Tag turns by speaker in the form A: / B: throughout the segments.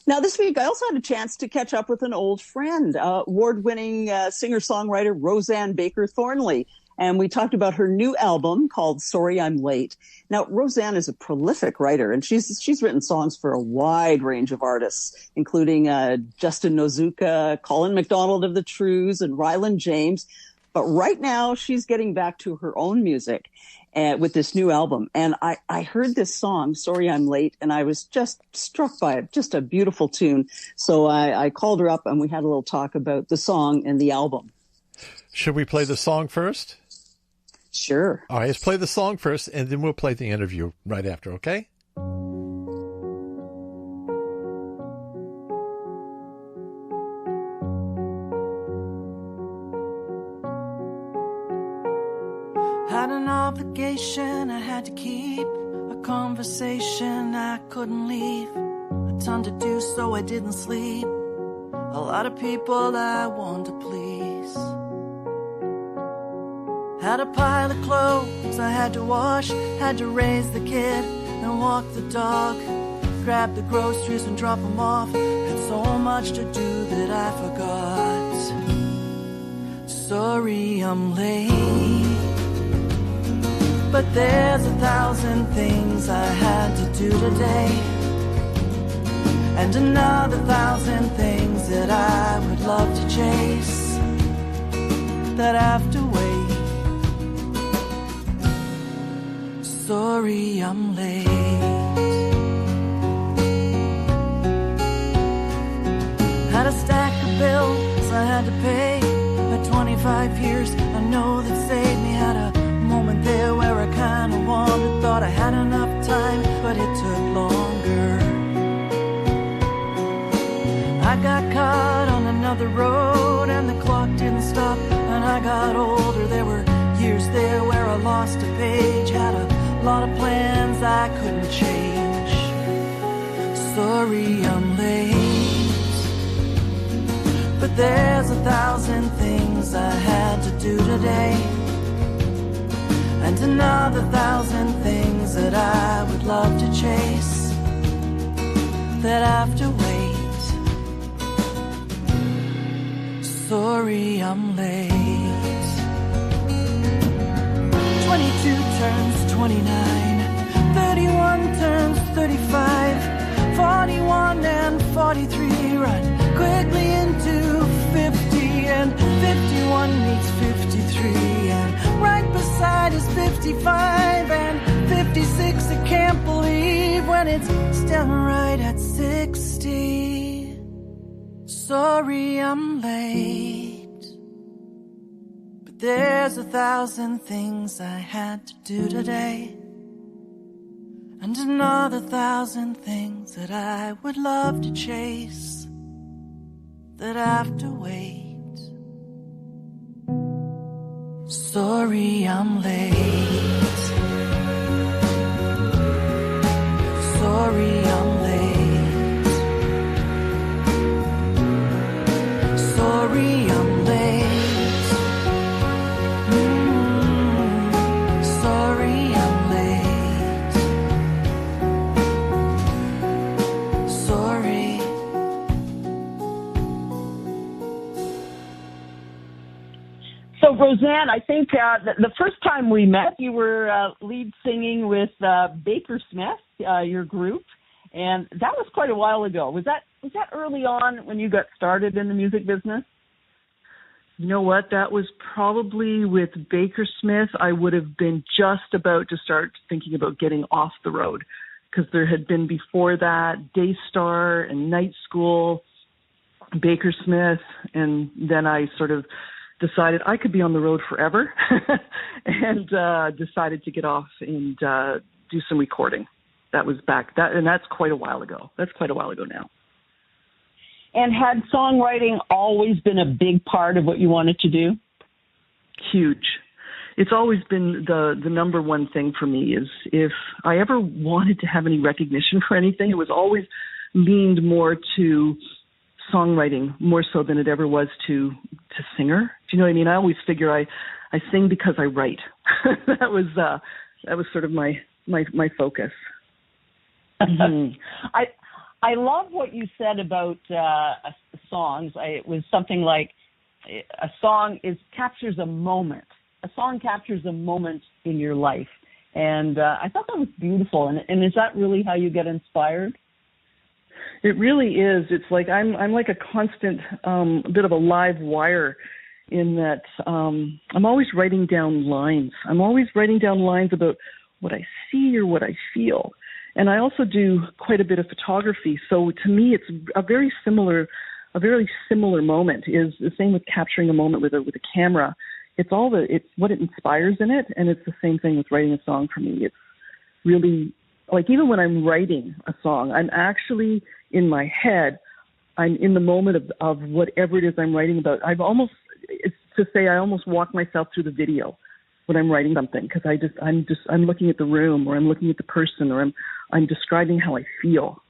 A: Now, this week, I also had a chance to catch up with an old friend, award-winning singer-songwriter Rosanne Baker Thornley. And we talked about her new album called Sorry I'm Late. Now, Rosanne is a prolific writer, and she's written songs for a wide range of artists, including Justin Nozuka, Colin McDonald of the Trews, and Ryland James. But right now, she's getting back to her own music with this new album. And I heard this song, Sorry I'm Late, and I was just struck by it. Just a beautiful tune. So I called her up and we had a little talk about the song and the album.
B: Should we play the song first?
A: Sure.
B: All right, let's play the song first, and then we'll play the interview right after, okay?
C: Had an obligation I had to keep, a conversation I couldn't leave, a ton to do so I didn't sleep, a lot of people I wanted to please. Had a pile of clothes I had to wash, had to raise the kid and walk the dog, grab the groceries and drop them off, had so much to do that I forgot. Sorry I'm late, but there's 1,000 things I had to do today, and another 1,000 things that I would love to chase, that have to wait. Sorry I'm late. Had a stack of bills I had to pay, at 25 years I know that saved me. Had a moment there where I kinda wanted, thought I had enough time, but it took longer. I got caught on another road and the clock didn't stop, and I got older. There were years there where I lost a page, had a lot of plans I couldn't change. Sorry I'm late, but there's 1,000 things I had to do today, and another 1,000 things that I would love to chase, that have to wait. Sorry I'm late. 22 turns 29, 31 turns 35, 41 and 43 run quickly into 50, and 51 meets 53, and right beside is 55, and 56 I can't believe when it's still right at 60. Sorry I'm late, there's 1,000 things I had to do today, and another 1,000 things that I would love to chase, that have to wait. Sorry I'm late. Sorry I'm late. Sorry I'm late.
A: So, Rosanne, I think the first time we met, you were lead singing with Baker Smith, your group, and that was quite a while ago. Was that early on when you got started in the music business?
D: You know what? That was probably with Baker Smith. I would have been just about to start thinking about getting off the road, because there had been before that Daystar and Night School, Baker Smith, and then I sort of decided I could be on the road forever and decided to get off and do some recording. That was and that's quite a while ago. That's quite a while ago now.
A: And had songwriting always been a big part of what you wanted to do?
D: Huge. It's always been the number one thing for me. Is if I ever wanted to have any recognition for anything, it was always leaned more to songwriting, more so than it ever was to singer. Do you know what I mean? I always figure I sing because I write. that was sort of my focus.
A: Mm-hmm. I love what you said about songs. It was something like a song captures a moment. A song captures a moment in your life. And I thought that was beautiful. And is that really how you get inspired?
D: It really is. It's like I'm like a constant bit of a live wire in that I'm always writing down lines. I'm always writing down lines about what I see or what I feel. And I also do quite a bit of photography. So to me, it's a very similar moment. Is the same with capturing a moment with a camera. It's what it inspires in it, and it's the same thing with writing a song for me. It's really like even when I'm writing a song, I'm actually in my head. I'm in the moment of whatever it is I'm writing about. I almost walk myself through the video when I'm writing something, because I'm looking at the room, or I'm looking at the person, or I'm describing how I feel,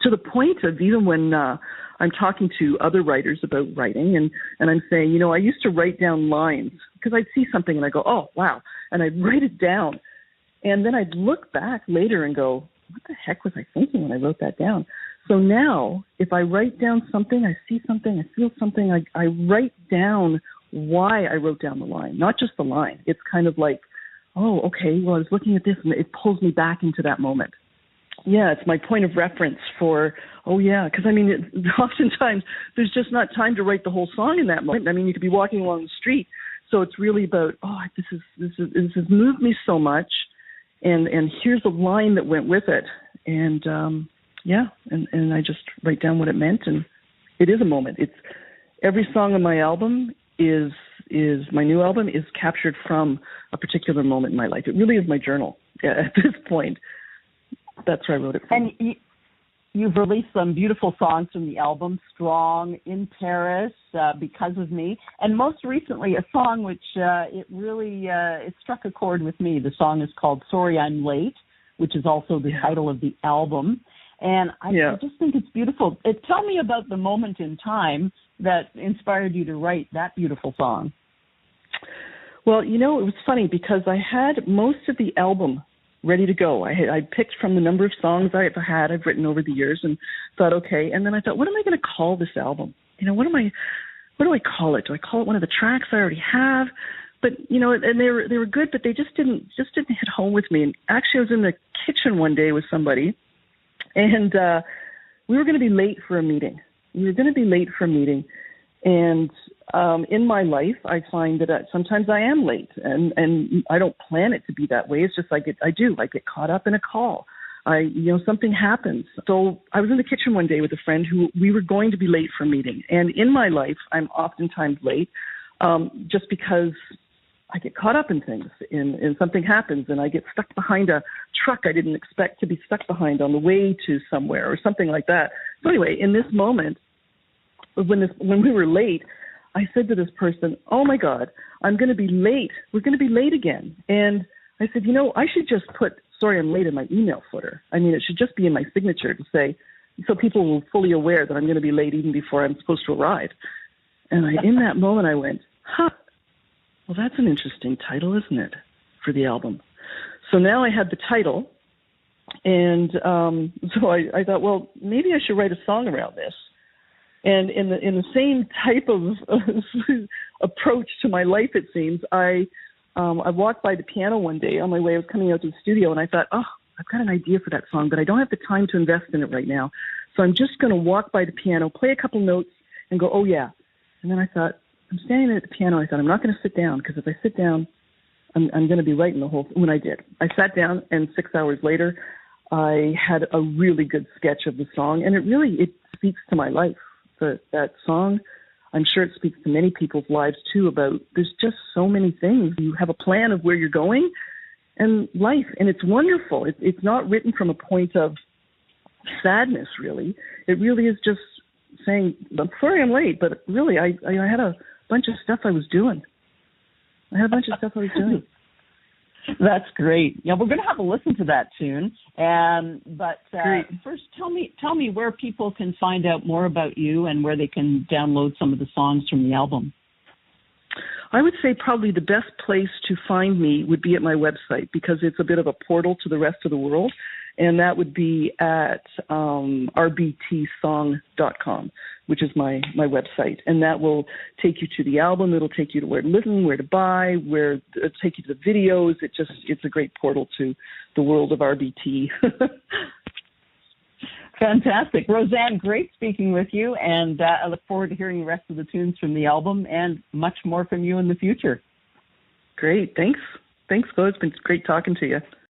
D: to the point of even when I'm talking to other writers about writing, and I'm saying, I used to write down lines because I'd see something and I go, oh wow, and I'd write it down, and then I'd look back later and go, what the heck was I thinking when I wrote that down? So now, if I write down something, I see something, I feel something, I write down why I wrote down the line, not just the line. It's kind of like, oh, okay, well, I was looking at this, and it pulls me back into that moment. Yeah, it's my point of reference for, oh, yeah, because, oftentimes there's just not time to write the whole song in that moment. You could be walking along the street, so it's really about, oh, this has moved me so much, and here's a line that went with it, and and I just write down what it meant, and it is a moment. It's every song on my album is my new album is captured from a particular moment in my life. It really is my journal at this point. That's where I wrote it from.
A: And you've released some beautiful songs from the album, Strong, In Paris, Because of Me, and most recently a song which it struck a chord with me. The song is called Sorry I'm Late, which is also the title of the album. And I just think it's beautiful. Tell me about the moment in time that inspired you to write that beautiful song.
D: Well, it was funny because I had most of the album ready to go. I picked from the number of songs I've written over the years, and thought, okay. And then I thought, what am I going to call this album? What do I call it? Do I call it one of the tracks I already have? But and they were good, but they just didn't hit home with me. And actually, I was in the kitchen one day with somebody, and we were going to be late for a meeting. And in my life, I find that sometimes I am late, and I don't plan it to be that way. It's just I get caught up in a call. Something happens. So I was in the kitchen one day with a friend who we were going to be late for a meeting. And in my life, I'm oftentimes late just because I get caught up in things, and something happens, and I get stuck behind a truck I didn't expect to be stuck behind on the way to somewhere or something like that. So anyway, in this moment, when we were late, I said to this person, oh my God, I'm going to be late. We're going to be late again. And I said, I should just put sorry I'm late in my email footer. It should just be in my signature to say, so people will fully aware that I'm going to be late even before I'm supposed to arrive. And in that moment I went, well, that's an interesting title, isn't it, for the album? So now I had the title, and so I thought, well, maybe I should write a song around this. And in the same type of approach to my life, it seems, I walked by the piano one day on my way. I was coming out to the studio, and I thought, oh, I've got an idea for that song, but I don't have the time to invest in it right now. So I'm just going to walk by the piano, play a couple notes, and go, oh, yeah. And then I thought, I'm standing there at the piano. I thought, I'm not going to sit down, because if I sit down, I'm going to be writing the whole thing. When I did, I sat down, and 6 hours later, I had a really good sketch of the song, and it speaks to my life. That song, I'm sure it speaks to many people's lives too, about there's just so many things. You have a plan of where you're going and life, and it's wonderful. It's not written from a point of sadness, really. It really is just saying, I'm sorry I'm late, but really I had a bunch of stuff I was doing. That's great. Yeah, we're going to have a listen to that tune. But first, tell me where people can find out more about you and where they can download some of the songs from the album. I would say probably the best place to find me would be at my website, because it's a bit of a portal to the rest of the world. And that would be at rbtsong.com, which is my website. And that will take you to the album. It'll take you to where to listen, where to buy, it'll take you to the videos. It's a great portal to the world of RBT.
A: Fantastic. Rosanne, great speaking with you, and I look forward to hearing the rest of the tunes from the album and much more from you in the future.
D: Great. Thanks, Chloe. It's been great talking to you.